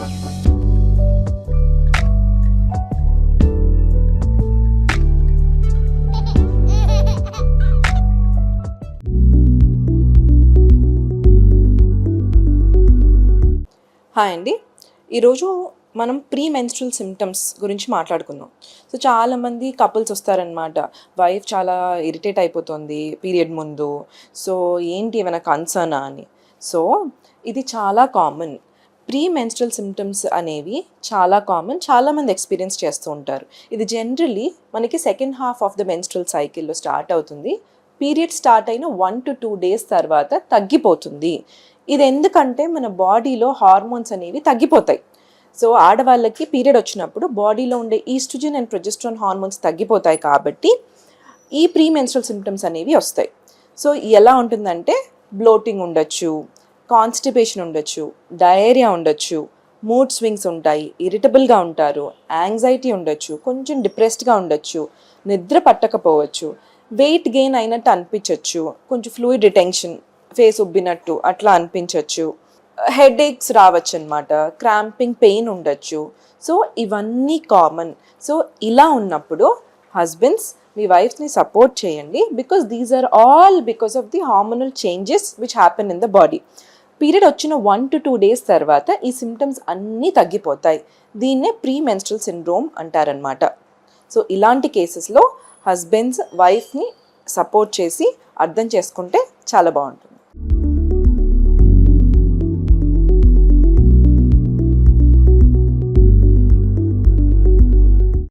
Hi అండి. ఈరోజు మనం ప్రీ మెన్స్ట్రల్ సిమ్టమ్స్ గురించి మాట్లాడుకుందాం. సో చాలామంది కపుల్స్ వస్తారనమాట. వైఫ్ చాలా ఇరిటేట్ అయిపోతుంది పీరియడ్ ముందు. సో ఏంటి ఏమైనా కన్సర్నా అని. సో ఇది చాలా కామన్. ప్రీ మెన్స్ట్రల్ సిమ్టమ్స్ అనేవి చాలా కామన్. చాలామంది ఎక్స్పీరియన్స్ చేస్తూ ఉంటారు. ఇది జనరల్లీ మనకి second half of the menstrual సైకిల్లో స్టార్ట్ అవుతుంది. పీరియడ్ స్టార్ట్ అయిన 1 to 2 days తర్వాత తగ్గిపోతుంది. ఇది ఎందుకంటే మన బాడీలో హార్మోన్స్ అనేవి తగ్గిపోతాయి. సో ఆడవాళ్ళకి పీరియడ్ వచ్చినప్పుడు బాడీలో ఉండే ఈస్ట్రోజన్ అండ్ ప్రొజెస్ట్రాన్ హార్మోన్స్ తగ్గిపోతాయి కాబట్టి ఈ ప్రీ మెన్స్ట్రల్ సిమ్టమ్స్ అనేవి వస్తాయి. సో ఎలా ఉంటుందంటే బ్లోటింగ్ ఉండొచ్చు, కాన్స్టిపేషన్ ఉండొచ్చు, డయేరియా ఉండొచ్చు, మూడ్ స్వింగ్స్ ఉంటాయి, ఇరిటబుల్గా ఉంటారు, యాంగ్జైటీ ఉండొచ్చు, కొంచెం డిప్రెస్డ్గా ఉండొచ్చు, నిద్ర పట్టకపోవచ్చు, వెయిట్ గెయిన్ అయినట్టు అనిపించవచ్చు, కొంచెం ఫ్లూయిడ్ రిటెన్షన్, ఫేస్ ఉబ్బినట్టు అట్లా అనిపించవచ్చు, హెడ్ ఏక్స్ రావచ్చు అనమాట, క్రాంపింగ్ పెయిన్ ఉండొచ్చు. సో ఇవన్నీ కామన్. సో ఇలా ఉన్నప్పుడు హస్బెండ్స్ మీ వైఫ్ని సపోర్ట్ చేయండి. Because these are all because of the hormonal changes which happen in the body. Period వచ్చిన 1 to 2 days తర్వాత ఈ సిమ్టమ్స్ అన్నీ తగ్గిపోతాయి. దీన్నే ప్రీ మెన్స్ట్రల్ సిండ్రోమ్ అంటారనమాట. సో ఇలాంటి కేసెస్లో హస్బెండ్స్ వైఫ్ని సపోర్ట్ చేసి అర్థం చేసుకుంటే చాలా బాగుంటుంది.